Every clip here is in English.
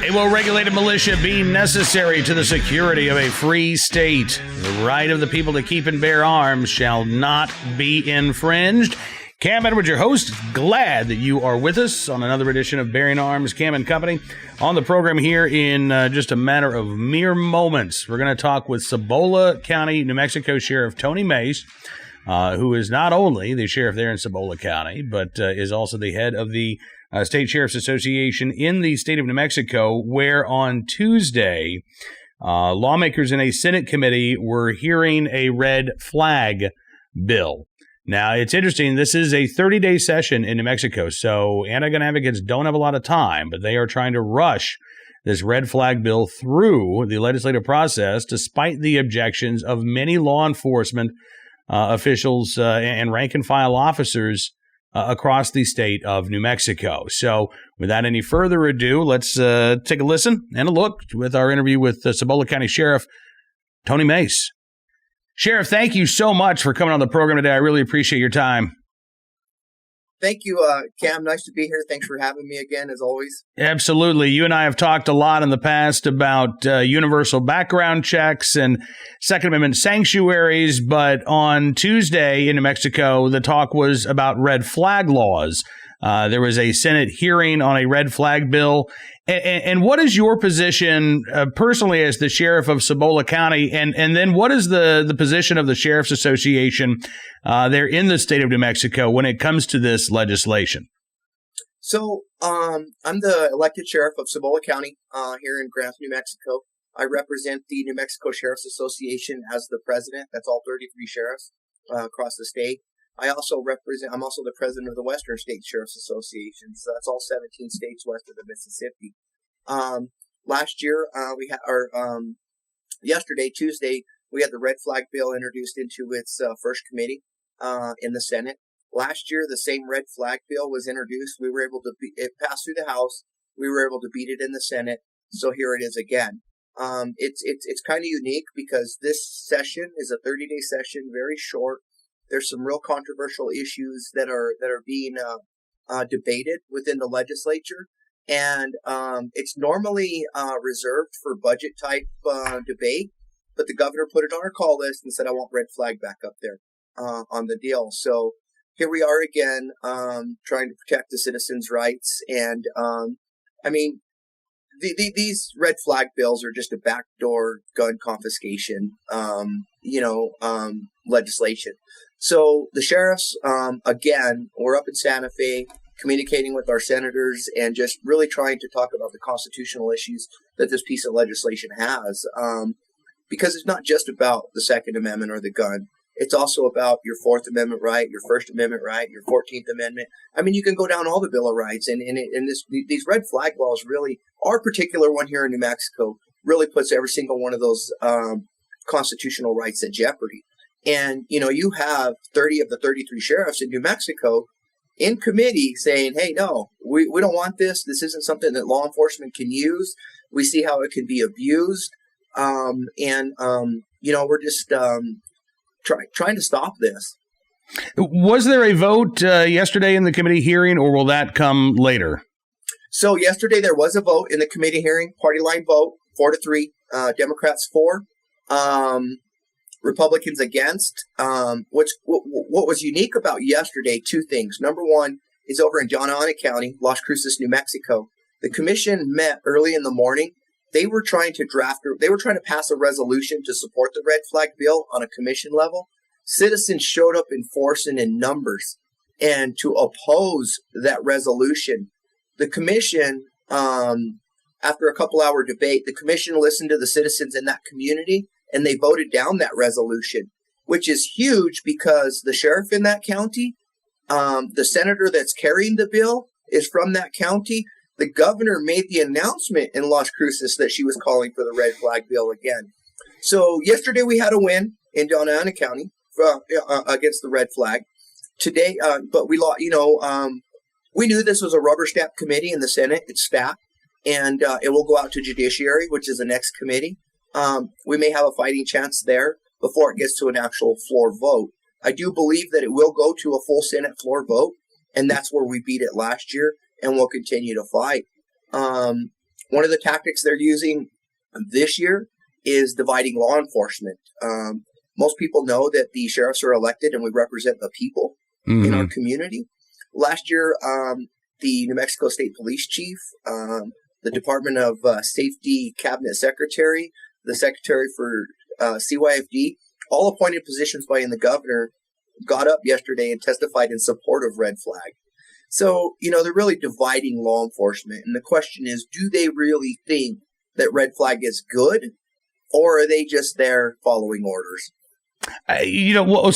A well-regulated militia being necessary to the security of a free state. The right of the people to keep and bear arms shall not be infringed. Cam Edwards, your host. Glad that you are with us on another edition of Bearing Arms, Cam and Company. On the program here in just a matter of mere moments, we're going to talk with Cibola County, New Mexico Sheriff Tony Mace, who is not only the sheriff there in Cibola County, but is also the head of the State Sheriff's Association in the state of New Mexico, where on Tuesday, lawmakers in a Senate committee were hearing a red flag bill. Now, it's interesting. This is a 30-day session in New Mexico, so anti-gun advocates don't have a lot of time, but they are trying to rush this red flag bill through the legislative process, despite the objections of many law enforcement officials and rank-and-file officers across the state of New Mexico. So without any further ado, let's take a listen and a look with our interview with Cibola County Sheriff Tony Mace. Sheriff, thank you so much for coming on the program today. I really appreciate your time. Thank you, Cam. Nice to be here. Thanks for having me again, as always. Absolutely. You and I have talked a lot in the past about universal background checks and Second Amendment sanctuaries, but on Tuesday in New Mexico, the talk was about red flag laws. There was a Senate hearing on a red flag bill. And what is your position personally as the sheriff of Cibola County? And then what is the position of the Sheriff's Association there in the state of New Mexico when it comes to this legislation? So I'm the elected sheriff of Cibola County here in Grants, New Mexico. I represent the New Mexico Sheriff's Association as the president. That's all 33 sheriffs across the state. I'm also the president of the Western State Sheriff's Association. So that's all 17 states west of the Mississippi. Last year, yesterday, Tuesday, we had the red flag bill introduced into its first committee in the Senate. Last year, the same red flag bill was introduced. We were able to it passed through the House. We were able to beat it in the Senate. So here it is again. It's kind of unique because this session is a 30-day session, very short. There's some real controversial issues that are being debated within the legislature, and it's normally reserved for budget type debate. But the governor put it on our call list and said, "I want red flag back up there on the deal." So here we are again, trying to protect the citizens' rights. And these red flag bills are just a backdoor gun confiscation, legislation. So the sheriffs, again, we're up in Santa Fe communicating with our senators and just really trying to talk about the constitutional issues that this piece of legislation has. Because it's not just about the Second Amendment or the gun. It's also about your Fourth Amendment right, your First Amendment right, your 14th Amendment. I mean, you can go down all the Bill of Rights. And these red flag laws really, our particular one here in New Mexico, really puts every single one of those constitutional rights at jeopardy. And, you have 30 of the 33 sheriffs in New Mexico in committee saying, hey, no, we don't want this. This isn't something that law enforcement can use. We see how it can be abused. We're just trying to stop this. Was there a vote yesterday in the committee hearing, or will that come later? So yesterday there was a vote in the committee hearing, party line vote, 4-3, Democrats 4. Republicans against. What was unique about yesterday, two things. Number one is over in John Ana County, Las Cruces, New Mexico. The commission met early in the morning. They were trying to pass a resolution to support the red flag bill on a commission level. Citizens showed up in force and in numbers and to oppose that resolution. The commission, after a couple-hour debate, the commission listened to the citizens in that community and they voted down that resolution, which is huge because the sheriff in that county, the senator that's carrying the bill is from that county. The governor made the announcement in Las Cruces that she was calling for the red flag bill again. So yesterday we had a win in John Ana County against the red flag. Today, but we lost. We knew this was a rubber stamp committee in the Senate. It's stacked, and it will go out to Judiciary, which is the next committee. We may have a fighting chance there before it gets to an actual floor vote. I do believe that it will go to a full Senate floor vote, and that's where we beat it last year, and we'll continue to fight. One of the tactics they're using this year is dividing law enforcement. Most people know that the sheriffs are elected and we represent the people in our community. Last year, the New Mexico State Police Chief, the Department of Safety Cabinet Secretary, the Secretary for CYFD, all appointed positions by the governor, got up yesterday and testified in support of red flag. So, they're really dividing law enforcement. And the question is, do they really think that red flag is good, or are they just there following orders? Well,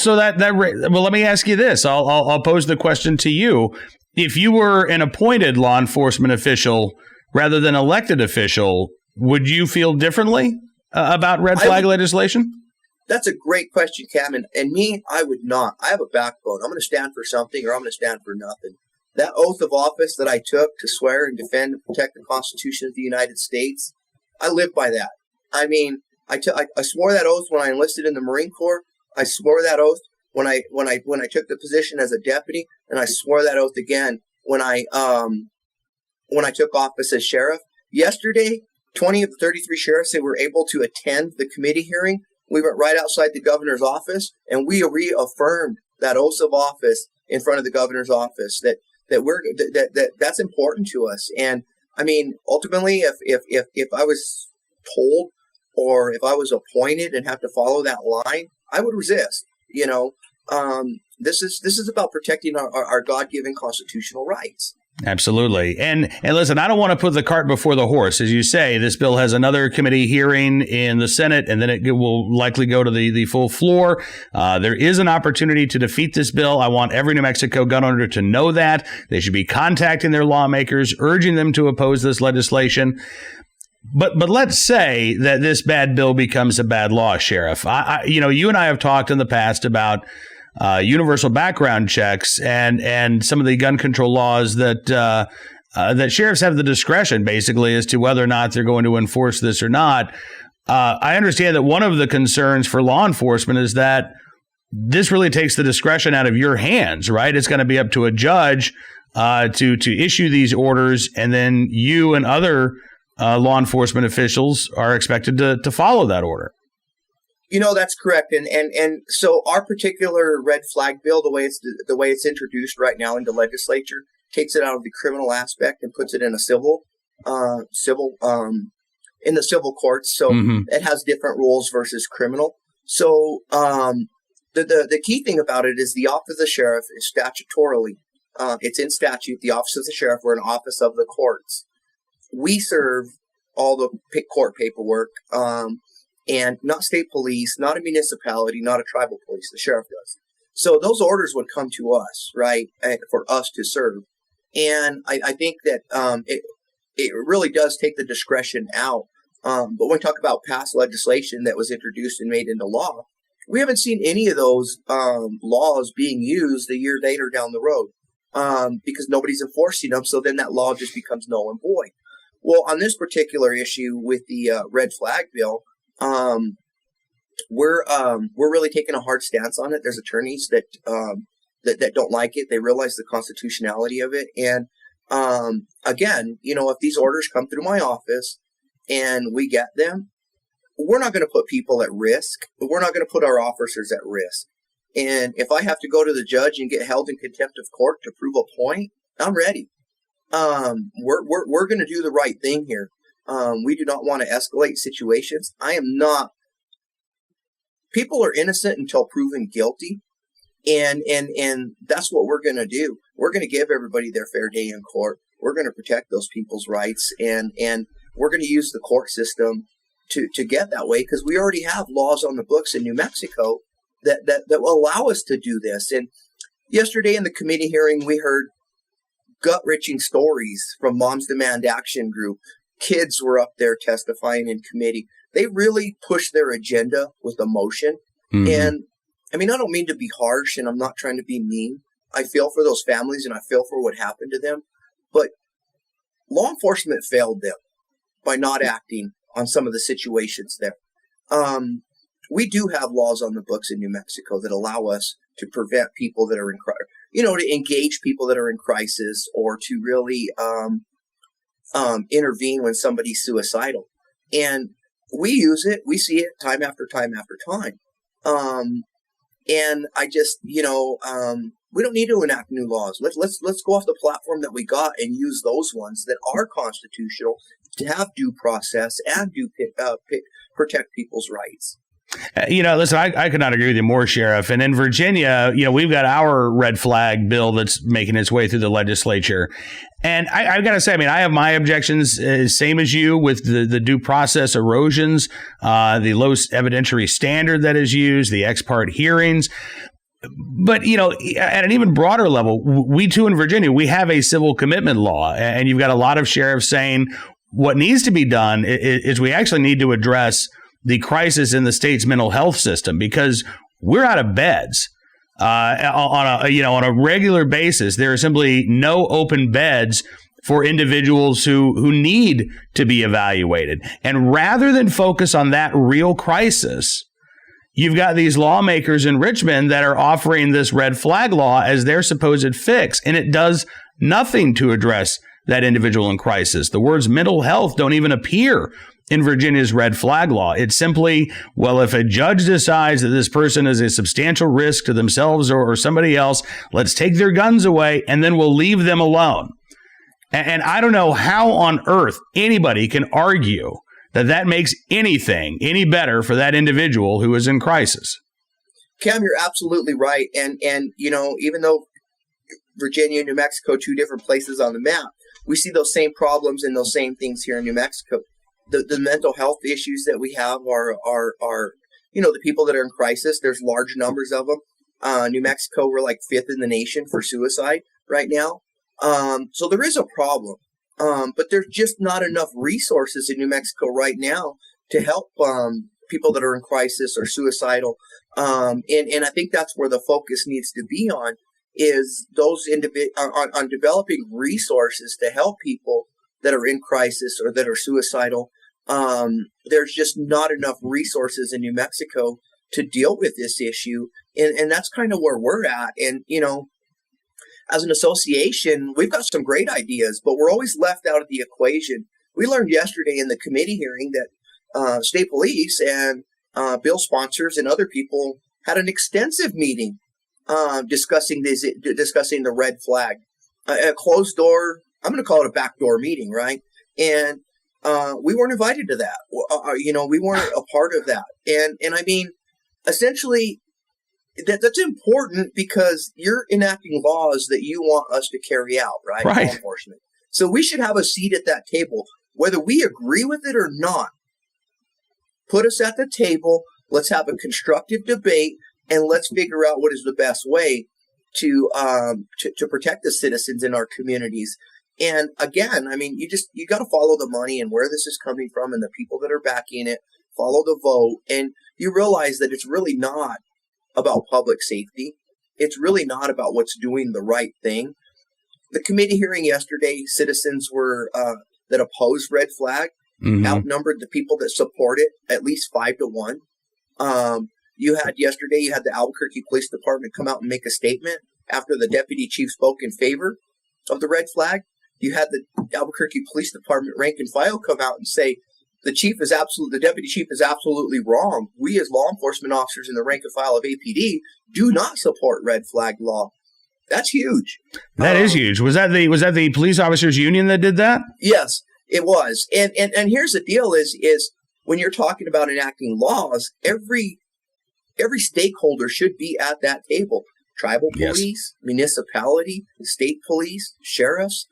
let me ask you this. I'll pose the question to you. If you were an appointed law enforcement official rather than elected official, would you feel differently about red flag legislation? That's a great question, Cam. And me, I would not. I have a backbone. I'm going to stand for something or I'm going to stand for nothing. That oath of office that I took to swear and defend and protect the Constitution of the United States, I live by that. I mean, I swore that oath when I enlisted in the Marine Corps. I swore that oath when I took the position as a deputy, and I swore that oath again when I took office as sheriff. Yesterday, 20 of the 33 sheriffs, they were able to attend the committee hearing. We went right outside the governor's office, and we reaffirmed that oath of office in front of the governor's office. That's important to us. And I mean, ultimately, if I was told or if I was appointed and have to follow that line, I would resist. This is about protecting our God-given constitutional rights. Absolutely. And listen, I don't want to put the cart before the horse. As you say, this bill has another committee hearing in the Senate, and then it will likely go to the full floor. There is an opportunity to defeat this bill. I want every New Mexico gun owner to know that. They should be contacting their lawmakers, urging them to oppose this legislation. But let's say that this bad bill becomes a bad law, Sheriff. You and I have talked in the past about universal background checks and some of the gun control laws that sheriffs have the discretion, basically, as to whether or not they're going to enforce this or not. I understand that one of the concerns for law enforcement is that this really takes the discretion out of your hands, right? It's going to be up to a judge to issue these orders, and then you and other law enforcement officials are expected to follow that order. That's correct. And so our particular red flag bill, the way it's introduced right now into legislature, takes it out of the criminal aspect and puts it in a civil in the civil courts. So it has different rules versus criminal. So the key thing about it is the office of the sheriff is statutorily, it's in statute. The office of the sheriff, we're an office of the courts. We serve all the court paperwork, and not state police, not a municipality, not a tribal police. The sheriff does. So those orders would come to us, right, for us to serve. And I think that it really does take the discretion out. But when we talk about past legislation that was introduced and made into law, we haven't seen any of those laws being used a year later down the road because nobody's enforcing them. So then that law just becomes null and void. Well, on this particular issue with the red flag bill, we're really taking a hard stance on it. There's attorneys that don't like it. They realize the constitutionality of it. And again, if these orders come through my office and we get them, we're not going to put people at risk. We're not going to put our officers at risk. And if I have to go to the judge and get held in contempt of court to prove a point, I'm ready. We're going to do the right thing here. We do not want to escalate situations. People are innocent until proven guilty. And that's what we're going to do. We're going to give everybody their fair day in court. We're going to protect those people's rights. And we're going to use the court system to get that way, because we already have laws on the books in New Mexico that will allow us to do this. And yesterday in the committee hearing, we heard gut-wrenching stories from Moms Demand Action Group. Kids were up there testifying in committee. They really pushed their agenda with emotion. And I mean, I don't mean to be harsh, and I'm not trying to be mean. I feel for those families and I feel for what happened to them. But law enforcement failed them by not acting on some of the situations there. We do have laws on the books in New Mexico that allow us to prevent people that are in crisis, to engage people that are in crisis, or to really intervene when somebody's suicidal. And we use it. We see it time after time after time. And I just, we don't need to enact new laws. Let's go off the platform that we got and use those ones that are constitutional to have due process and protect people's rights. Listen, I could not agree with you more, Sheriff. And in Virginia, we've got our red flag bill that's making its way through the legislature. And I've got to say, I have my objections, same as you, with the due process erosions, the low evidentiary standard that is used, the ex parte hearings. But, at an even broader level, we too in Virginia, we have a civil commitment law. And you've got a lot of sheriffs saying what needs to be done is we actually need to address the crisis in the state's mental health system, because we're out of beds on a regular basis. There are simply no open beds for individuals who need to be evaluated. And rather than focus on that real crisis, you've got these lawmakers in Richmond that are offering this red flag law as their supposed fix, and it does nothing to address that individual in crisis. The words mental health don't even appear in Virginia's red flag law. It's simply, well, if a judge decides that this person is a substantial risk to themselves or somebody else, let's take their guns away and then we'll leave them alone. And I don't know how on earth anybody can argue that makes anything any better for that individual who is in crisis. Cam, you're absolutely right. And even though Virginia and New Mexico, two different places on the map, we see those same problems and those same things here in New Mexico. The mental health issues that we have are the people that are in crisis. There's large numbers of them. New Mexico, we're like 5th in the nation for suicide right now. So there is a problem. But there's just not enough resources in New Mexico right now to help people that are in crisis or suicidal. And I think that's where the focus needs to be on, is those on developing resources to help people that are in crisis or that are suicidal. There's just not enough resources in New Mexico to deal with this issue. And that's kind of where we're at. And, as an association, we've got some great ideas, but we're always left out of the equation. We learned yesterday in the committee hearing that state police and bill sponsors and other people had an extensive meeting discussing the red flag. A closed door, I'm going to call it a backdoor meeting, right? And we weren't invited to that. We weren't a part of that. And I mean, essentially, that's important because you're enacting laws that you want us to carry out, right? Right. Law enforcement. So we should have a seat at that table, whether we agree with it or not. Put us at the table. Let's have a constructive debate, and let's figure out what is the best way to protect the citizens in our communities. And again, I mean, you got to follow the money and where this is coming from and the people that are backing it. Follow the vote, and you realize that it's really not about public safety. It's really not about what's doing the right thing. The committee hearing yesterday, citizens were that opposed red flag outnumbered the people that support it at least 5-1. You had the Albuquerque Police Department come out and make a statement after the deputy chief spoke in favor of the red flag. You had the Albuquerque Police Department rank and file come out and say the deputy chief is absolutely wrong. We as law enforcement officers in the rank and file of APD do not support red flag law. That's huge. That is huge. Was that the police officers union that did that? Yes, it was. And here's the deal is when you're talking about enacting laws, every stakeholder should be at that table. Tribal police, municipality, state police, sheriffs,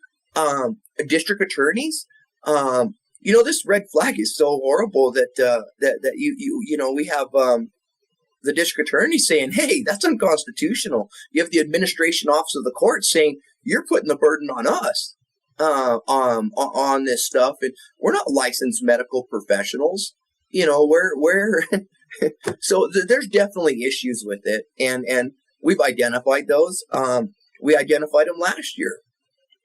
district attorneys. This red flag is so horrible that we have the district attorney saying, hey, that's unconstitutional. You have the administration office of the court saying you're putting the burden on us on this stuff, and we're not licensed medical professionals. We're so there's definitely issues with it, and we've identified those. We identified them last year,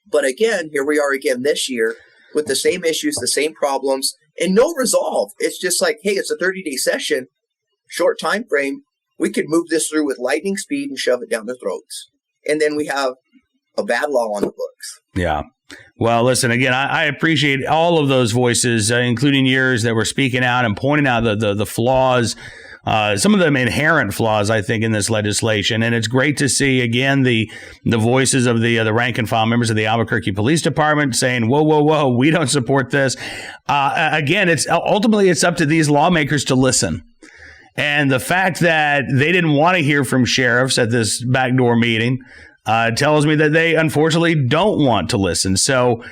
but again, here we are again this year with the same issues, the same problems, and no resolve. It's just like, hey, it's a 30-day session, short time frame. We could move this through with lightning speed and shove it down their throats. And then we have a bad law on the books. Yeah. Well, listen, again, I appreciate all of those voices, including yours, that were speaking out and pointing out the flaws, some of them inherent flaws, I think, in this legislation. And it's great to see, again, the voices of the rank and file members of the Albuquerque Police Department saying, whoa, we don't support this. Again, it's ultimately up to these lawmakers to listen. And the fact that they didn't want to hear from sheriffs at this backdoor meeting tells me that they unfortunately don't want to listen. So,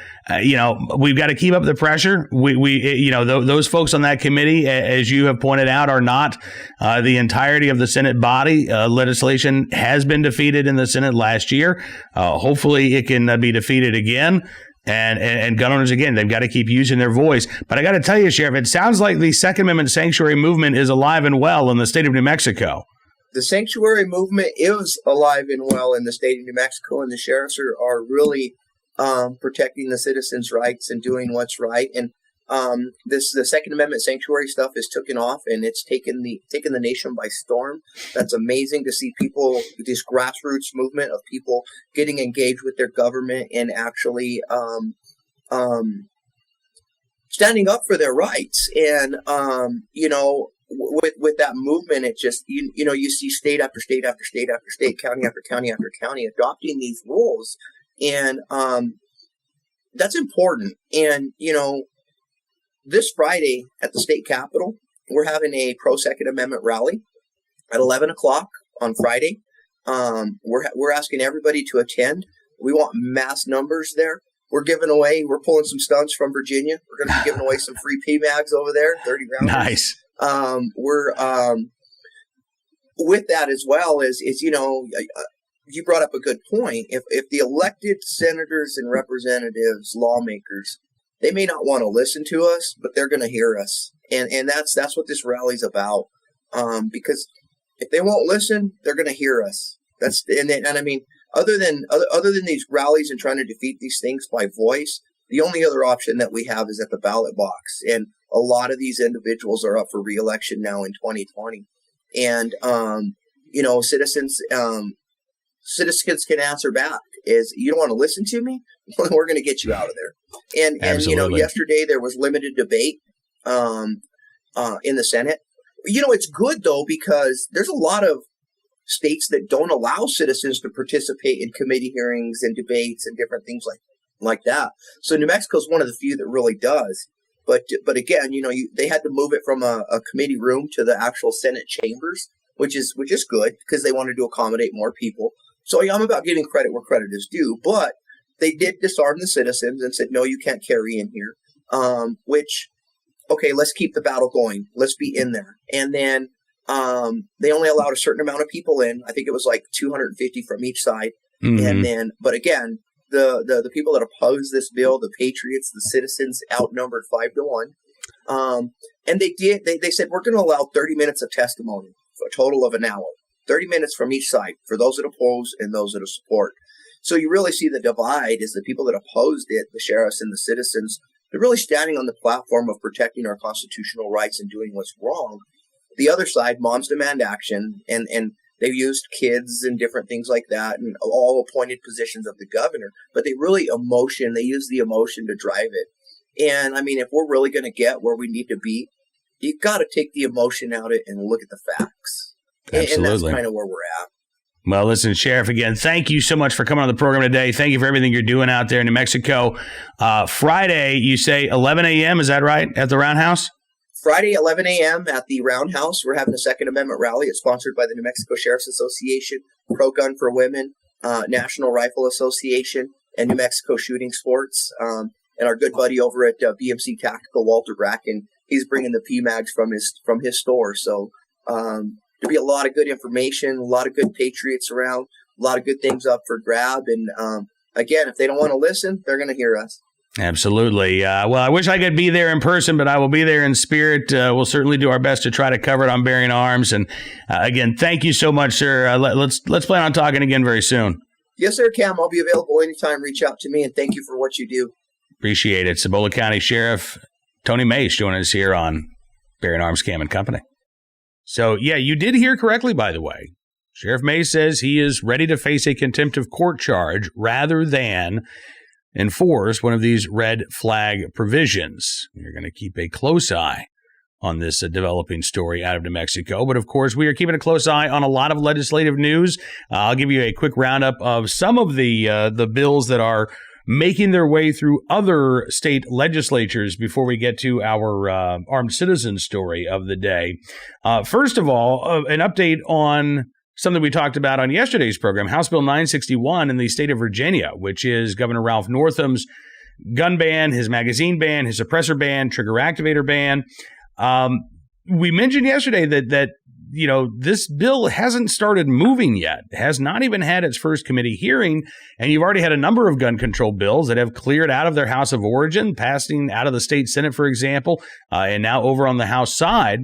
we've got to keep up the pressure. Those folks on that committee, as you have pointed out, are not the entirety of the Senate body. Legislation has been defeated in the Senate last year. Hopefully it can be defeated again. And gun owners, again, they've got to keep using their voice. But I got to tell you, Sheriff, it sounds like the Second Amendment sanctuary movement is alive and well in the state of New Mexico. The sanctuary movement is alive and well in the state of New Mexico, and the sheriffs are really protecting the citizens' rights and doing what's right. And the Second Amendment sanctuary stuff is taken off, and it's taken the nation by storm. That's amazing to see people, this grassroots movement of people getting engaged with their government and actually standing up for their rights. And with that movement, it just you see state after state after state after state, county after county after county adopting these rules, and that's important. And this Friday at the state capitol, we're having a pro Second Amendment rally at 11 o'clock on Friday. We're asking everybody to attend. We want mass numbers there. We're pulling some stunts from Virginia. We're going to be giving away some free PMags over there, 30 rounds. Nice. We're with that as well as you brought up a good point. If the elected senators and representatives, lawmakers, they may not want to listen to us, but they're going to hear us, and that's what this rally's about. Because if they won't listen, they're going to hear us. I mean, other than these rallies and trying to defeat these things by voice, the only other option that we have is at the ballot box. And a lot of these individuals are up for re-election now in 2020. And, citizens can answer back is, you don't want to listen to me? We're going to get you out of there. And yesterday there was limited debate in the Senate. It's good, though, because there's a lot of states that don't allow citizens to participate in committee hearings and debates and different things like that. So New Mexico is one of the few that really does. But again, they had to move it from a committee room to the actual Senate chambers, which is good because they wanted to accommodate more people. So I'm about giving credit where credit is due. But they did disarm the citizens and said, no, you can't carry in here. Okay, let's keep the battle going. Let's be in there. And then they only allowed a certain amount of people in. I think it was like 250 from each side. Mm-hmm. And then, but again, the people that oppose this bill, the patriots, the citizens, outnumbered 5-1. And they said, we're going to allow 30 minutes of testimony for a total of an hour, 30 minutes from each side for those that oppose and those that support. So you really see the divide is the people that opposed it, the sheriffs and the citizens, they're really standing on the platform of protecting our constitutional rights and doing what's wrong. The other side, moms demand action, and they've used kids and different things like that and all appointed positions of the governor, but they use the emotion to drive it. And I mean, if we're really going to get where we need to be, you got to take the emotion out of it and look at the facts. Absolutely. And that's kind of where we're at. Well, listen, Sheriff, again, thank you so much for coming on the program today. Thank you for everything you're doing out there in New Mexico. Friday, you say 11 a.m., is that right, at the Roundhouse? Friday, 11 a.m. at the Roundhouse. We're having a Second Amendment rally. It's sponsored by the New Mexico Sheriff's Association, Pro Gun for Women, National Rifle Association, and New Mexico Shooting Sports. And our good buddy over at BMC Tactical, Walter Bracken, he's bringing the PMags from his store. So there'll be a lot of good information, a lot of good patriots around, a lot of good things up for grab. And again, if they don't want to listen, they're going to hear us. Absolutely. Well, I wish I could be there in person, but I will be there in spirit. We'll certainly do our best to try to cover it on Bearing Arms. And again, thank you so much, sir. Let's plan on talking again very soon. Yes, sir, Cam. I'll be available anytime. Reach out to me, and thank you for what you do. Appreciate it. Cibola County Sheriff Tony Mace joining us here on Bearing Arms Cam and Company. So, yeah, you did hear correctly, by the way. Sheriff Mace says he is ready to face a contempt of court charge rather than enforce one of these red flag provisions. We're going to keep a close eye on this developing story out of New Mexico. But of course, we are keeping a close eye on a lot of legislative news. I'll give you a quick roundup of some of the bills that are making their way through other state legislatures before we get to our armed citizen story of the day. First of all, an update on something we talked about on yesterday's program, House Bill 961 in the state of Virginia, which is Governor Ralph Northam's gun ban, his magazine ban, his suppressor ban, trigger activator ban. We mentioned yesterday that this bill hasn't started moving yet. It has not even had its first committee hearing, and you've already had a number of gun control bills that have cleared out of their House of origin, passing out of the state Senate, for example, and now over on the House side.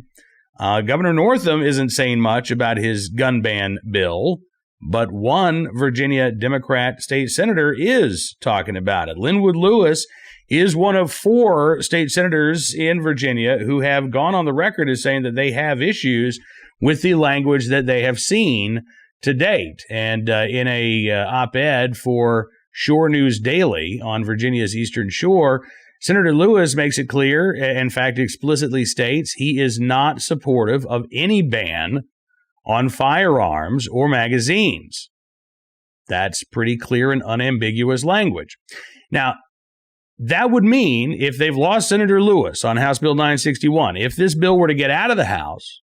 Governor Northam isn't saying much about his gun ban bill, but one Virginia Democrat state senator is talking about it. Linwood Lewis is one of 4 state senators in Virginia who have gone on the record as saying that they have issues with the language that they have seen to date. And in a op-ed for Shore News Daily on Virginia's Eastern Shore, Senator Lewis makes it clear, in fact, explicitly states he is not supportive of any ban on firearms or magazines. That's pretty clear and unambiguous language. Now, that would mean if they've lost Senator Lewis on House Bill 961, if this bill were to get out of the House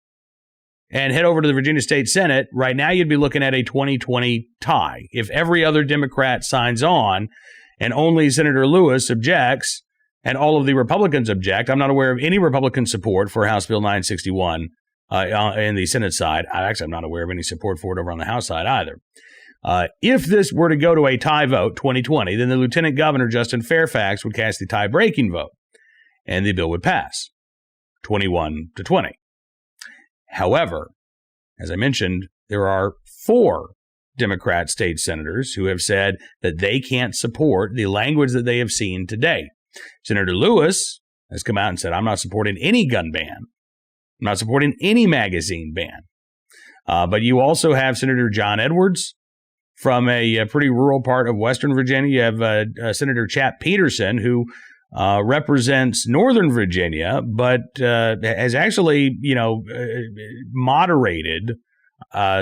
and head over to the Virginia State Senate, right now you'd be looking at a 20-20 tie. If every other Democrat signs on and only Senator Lewis objects and all of the Republicans object, I'm not aware of any Republican support for House Bill 961 in the Senate side. I'm not aware of any support for it over on the House side either. If this were to go to a tie vote, 2020, then the Lieutenant Governor, Justin Fairfax, would cast the tie-breaking vote, and the bill would pass 21-20. However, as I mentioned, there are 4 Democrat state senators who have said that they can't support the language that they have seen to date. Senator Lewis has come out and said, I'm not supporting any gun ban. I'm not supporting any magazine ban. But you also have Senator John Edwards from a pretty rural part of Western Virginia. You have Senator Chap Peterson, who represents Northern Virginia, but has actually, moderated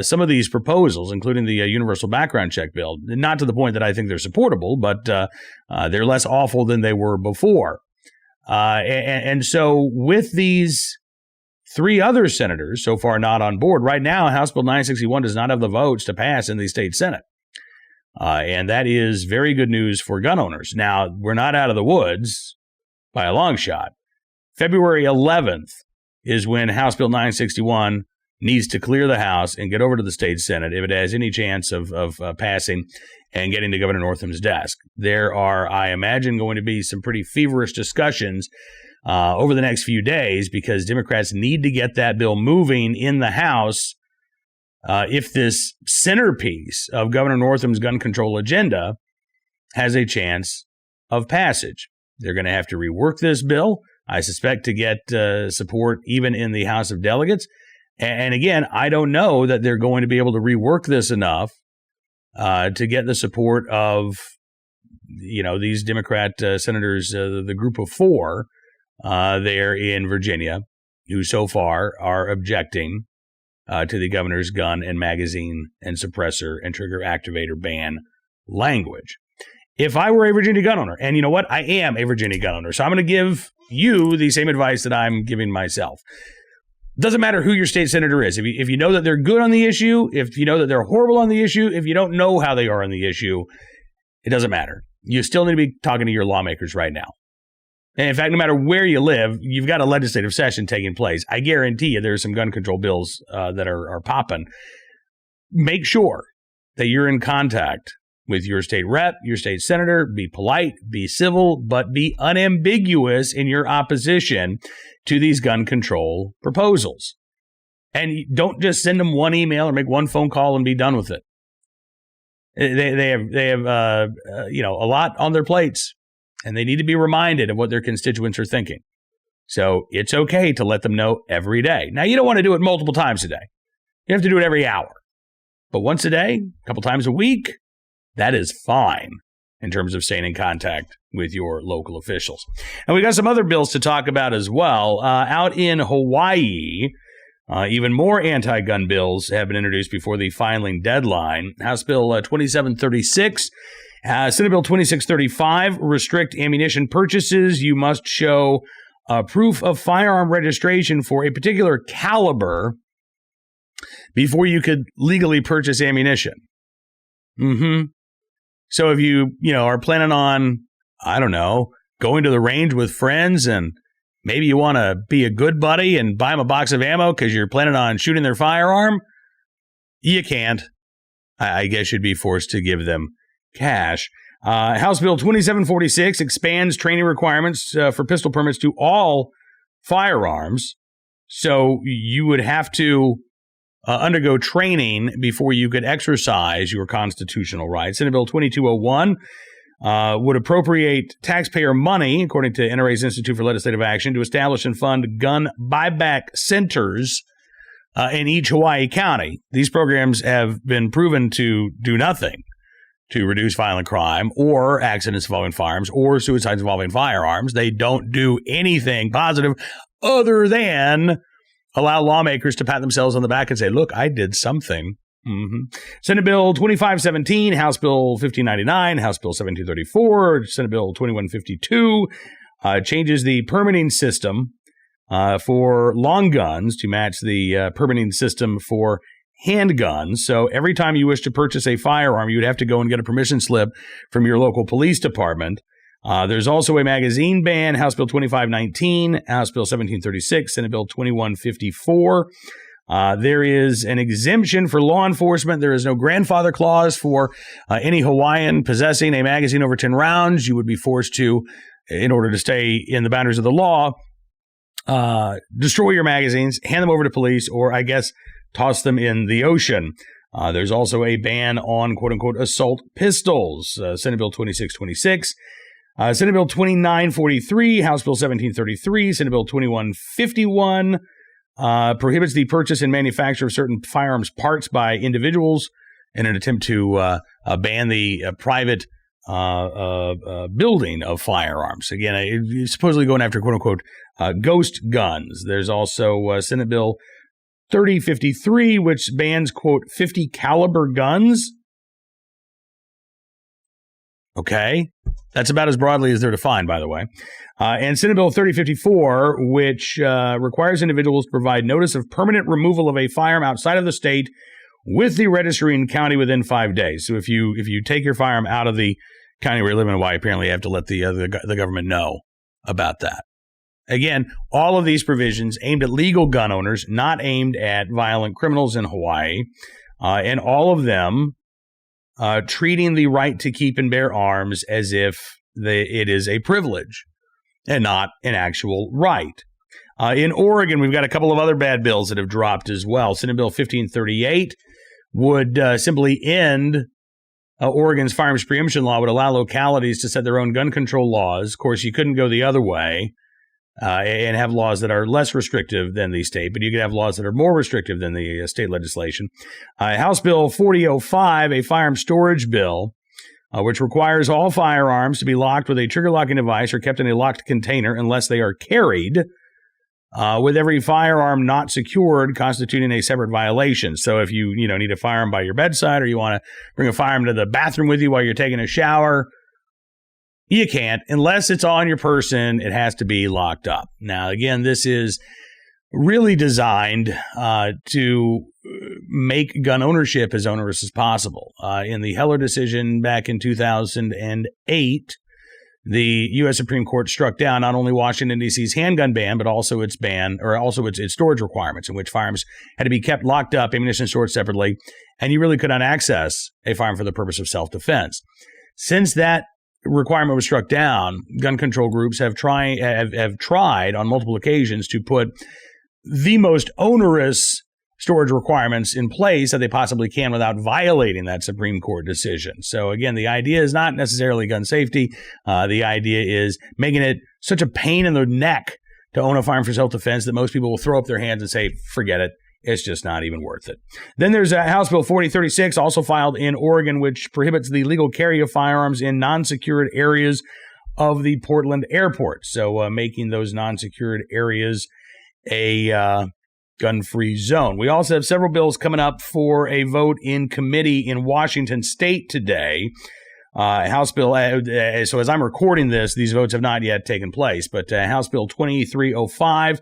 some of these proposals, including the universal background check bill. Not to the point that I think they're supportable, but they're less awful than they were before. And so with these 3 other senators so far not on board, right now House Bill 961 does not have the votes to pass in the state Senate. And that is very good news for gun owners. Now, we're not out of the woods by a long shot. February 11th is when House Bill 961 needs to clear the House and get over to the state Senate if it has any chance of passing and getting to Governor Northam's desk. There are, I imagine, going to be some pretty feverish discussions over the next few days because Democrats need to get that bill moving in the House if this centerpiece of Governor Northam's gun control agenda has a chance of passage. They're going to have to rework this bill, I suspect, to get support even in the House of Delegates. And again, I don't know that they're going to be able to rework this enough to get the support of, these Democrat senators, the group of 4 there in Virginia, who so far are objecting to the governor's gun and magazine and suppressor and trigger activator ban language. If I were a Virginia gun owner, and you know what? I am a Virginia gun owner, so I'm going to give you the same advice that I'm giving myself. Doesn't matter who your state senator is. If you know that they're good on the issue, if you know that they're horrible on the issue, if you don't know how they are on the issue, it doesn't matter. You still need to be talking to your lawmakers right now. And in fact, no matter where you live, you've got a legislative session taking place. I guarantee you there's some gun control bills that are popping. Make sure that you're in contact with your state rep, your state senator. Be polite, be civil, but be unambiguous in your opposition to these gun control proposals. And don't just send them one email or make one phone call and be done with it. They have a lot on their plates, and they need to be reminded of what their constituents are thinking. So it's okay to let them know every day. Now, you don't want to do it multiple times a day. You have to do it every hour. But once a day, a couple times a week, that is fine in terms of staying in contact with your local officials. And we got some other bills to talk about as well. Out in Hawaii, even more anti-gun bills have been introduced before the filing deadline. House Bill 2736, Senate Bill 2635 restrict ammunition purchases. You must show proof of firearm registration for a particular caliber before you could legally purchase ammunition. So if you are planning on, I don't know, going to the range with friends and maybe you want to be a good buddy and buy them a box of ammo because you're planning on shooting their firearm, you can't. I guess you'd be forced to give them cash. House Bill 2746 expands training requirements for pistol permits to all firearms. So you would have to undergo training before you could exercise your constitutional rights. Senate Bill 2201 would appropriate taxpayer money, according to NRA's Institute for Legislative Action, to establish and fund gun buyback centers in each Hawaii county. These programs have been proven to do nothing to reduce violent crime or accidents involving firearms or suicides involving firearms. They don't do anything positive other than allow lawmakers to pat themselves on the back and say, look, I did something. Senate Bill 2517, House Bill 1599, House Bill 1734, Senate Bill 2152 changes the permitting system for long guns to match the permitting system for handguns. So every time you wish to purchase a firearm, you would have to go and get a permission slip from your local police department. There's also a magazine ban, House Bill 2519, House Bill 1736, Senate Bill 2154. There is an exemption for law enforcement. There is no grandfather clause for any Hawaiian possessing a magazine over 10 rounds. You would be forced to, in order to stay in the boundaries of the law, destroy your magazines, hand them over to police, or I guess toss them in the ocean. There's also a ban on quote-unquote assault pistols, Senate Bill 2626. Senate Bill 2943, House Bill 1733, Senate Bill 2151 prohibits the purchase and manufacture of certain firearms parts by individuals in an attempt to ban the private building of firearms. Again, supposedly going after quote-unquote ghost guns. There's also Senate Bill 3053, which bans, quote, 50 caliber guns. Okay. That's about as broadly as they're defined, by the way. And Senate Bill 3054, which requires individuals to provide notice of permanent removal of a firearm outside of the state with the registering county within 5 days. So if you take your firearm out of the county where you live in Hawaii, apparently you have to let the government know about that. Again, all of these provisions aimed at legal gun owners, not aimed at violent criminals in Hawaii, and all of them treating the right to keep and bear arms as if it is a privilege and not an actual right. In Oregon, we've got a couple of other bad bills that have dropped as well. Senate Bill 1538 would simply end Oregon's firearms preemption law, would allow localities to set their own gun control laws. Of course, you couldn't go the other way and have laws that are less restrictive than the state, but you could have laws that are more restrictive than the state legislation. House Bill 4005, a firearm storage bill, which requires all firearms to be locked with a trigger locking device or kept in a locked container unless they are carried, with every firearm not secured constituting a separate violation. So if you need a firearm by your bedside or you want to bring a firearm to the bathroom with you while you're taking a shower, you can't. Unless it's on your person, it has to be locked up. Now, again, this is really designed to make gun ownership as onerous as possible. In the Heller decision back in 2008, the U.S. Supreme Court struck down not only Washington, D.C.'s handgun ban, but also its storage requirements, in which firearms had to be kept locked up, ammunition stored separately, and you really could not access a firearm for the purpose of self-defense. Since that requirement was struck down, gun control groups have tried on multiple occasions to put the most onerous storage requirements in place that they possibly can without violating that Supreme Court decision. So again, the idea is not necessarily gun safety. The idea is making it such a pain in the neck to own a firearm for self-defense that most people will throw up their hands and say, forget it. It's just not even worth it. Then there's House Bill 4036, also filed in Oregon, which prohibits the legal carry of firearms in non-secured areas of the Portland airport. So making those non-secured areas a gun-free zone. We also have several bills coming up for a vote in committee in Washington State today. House Bill, so as I'm recording this, these votes have not yet taken place, but House Bill 2305,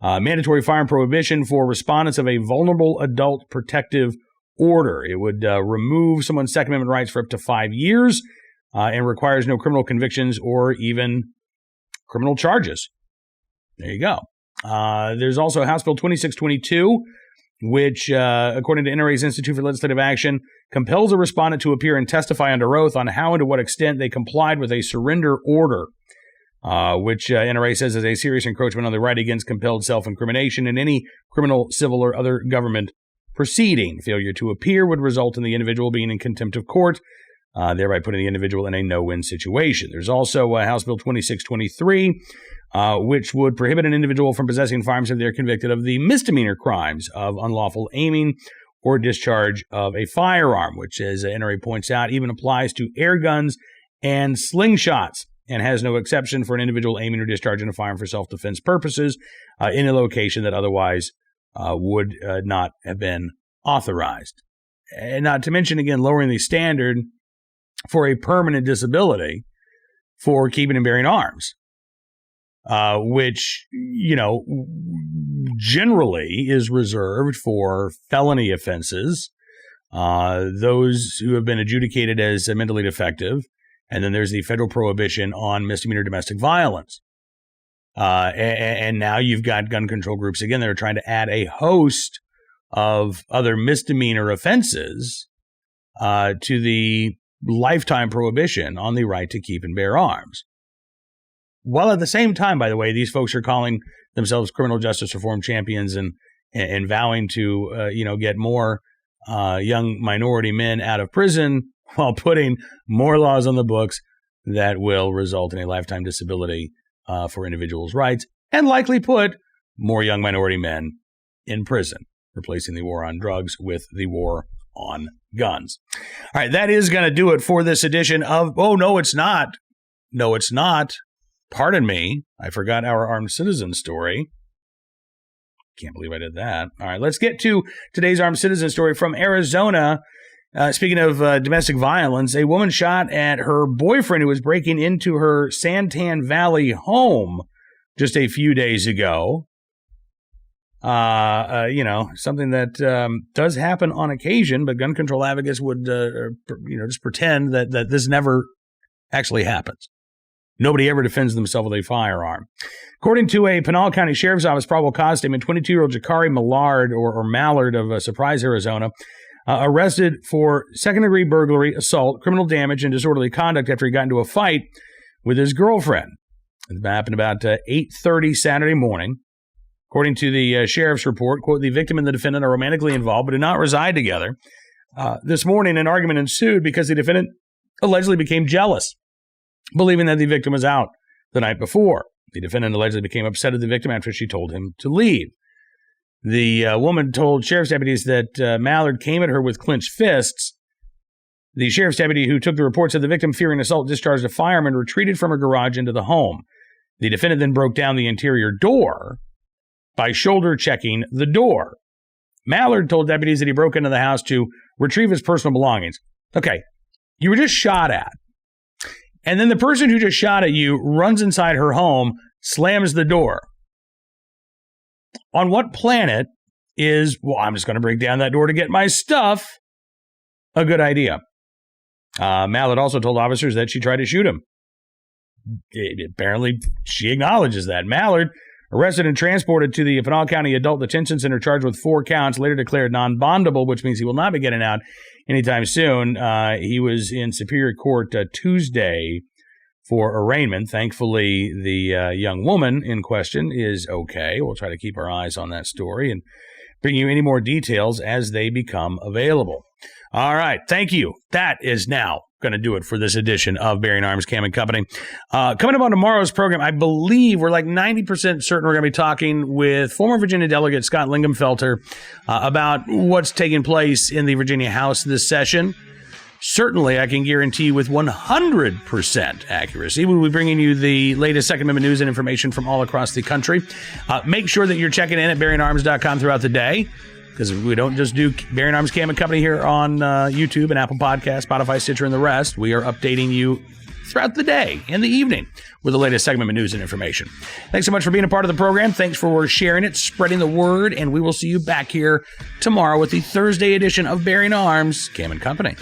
mandatory firearm prohibition for respondents of a vulnerable adult protective order. It would remove someone's Second Amendment rights for up to 5 years and requires no criminal convictions or even criminal charges. There you go. There's also House Bill 2622, which, according to NRA's Institute for Legislative Action, compels a respondent to appear and testify under oath on how and to what extent they complied with a surrender order, which NRA says is a serious encroachment on the right against compelled self-incrimination in any criminal, civil, or other government proceeding. Failure to appear would result in the individual being in contempt of court, thereby putting the individual in a no-win situation. There's also House Bill 2623, which would prohibit an individual from possessing firearms if they're convicted of the misdemeanor crimes of unlawful aiming or discharge of a firearm, which, as NRA points out, even applies to air guns and slingshots and has no exception for an individual aiming or discharging a firearm for self-defense purposes in a location that otherwise would not have been authorized. And not to mention, again, lowering the standard for a permanent disability for keeping and bearing arms, which, generally is reserved for felony offenses, those who have been adjudicated as mentally defective, and then there's the federal prohibition on misdemeanor domestic violence. And now you've got gun control groups, again, that are trying to add a host of other misdemeanor offenses to the lifetime prohibition on the right to keep and bear arms. While at the same time, by the way, these folks are calling themselves criminal justice reform champions and vowing to, get more young minority men out of prison while putting more laws on the books that will result in a lifetime disability for individuals' rights and likely put more young minority men in prison, replacing the war on drugs with the war on guns. All right, that is going to do it for this edition of, oh, no, it's not. No, it's not. Pardon me. I forgot our armed citizen story. Can't believe I did that. All right, let's get to today's armed citizen story from Arizona. Speaking of domestic violence, a woman shot at her boyfriend who was breaking into her Santan Valley home just a few days ago. Something that does happen on occasion, but gun control advocates would, just pretend that this never actually happens. Nobody ever defends themselves with a firearm. According to a Pinal County Sheriff's Office probable cause statement, 22-year-old Jakari Mallard, or Mallard of Surprise, Arizona, arrested for second-degree burglary, assault, criminal damage, and disorderly conduct after he got into a fight with his girlfriend. It happened about 8:30 Saturday morning. According to the sheriff's report, quote, the victim and the defendant are romantically involved but do not reside together. This morning, an argument ensued because the defendant allegedly became jealous, believing that the victim was out the night before. The defendant allegedly became upset at the victim after she told him to leave. The woman told sheriff's deputies that Mallard came at her with clenched fists. The sheriff's deputy who took the report said the victim, fearing assault, discharged a firearm and retreated from her garage into the home. The defendant then broke down the interior door by shoulder checking the door. Mallard told deputies that he broke into the house to retrieve his personal belongings. Okay, you were just shot at. And then the person who just shot at you runs inside her home, slams the door. On what planet is, I'm just going to break down that door to get my stuff, a good idea? Mallard also told officers that she tried to shoot him. Apparently, she acknowledges that. Mallard, arrested and transported to the Pinal County Adult Detention Center, charged with 4 counts, later declared non-bondable, which means he will not be getting out anytime soon. He was in Superior Court Tuesday for arraignment. Thankfully, the young woman in question is okay. We'll try to keep our eyes on that story and bring you any more details as they become available. All right. Thank you. That is now going to do it for this edition of Bearing Arms Cam and Company. Coming up on tomorrow's program, I believe we're like 90% certain we're going to be talking with former Virginia Delegate Scott Lingamfelter about what's taking place in the Virginia House this session. Certainly, I can guarantee with 100% accuracy, we'll be bringing you the latest Second Amendment news and information from all across the country. Make sure that you're checking in at bearingarms.com throughout the day, because we don't just do Bearing Arms Cam and Company here on YouTube and Apple Podcasts, Spotify, Stitcher, and the rest. We are updating you throughout the day and the evening with the latest Second Amendment news and information. Thanks so much for being a part of the program. Thanks for sharing it, spreading the word, and we will see you back here tomorrow with the Thursday edition of Bearing Arms Cam and Company.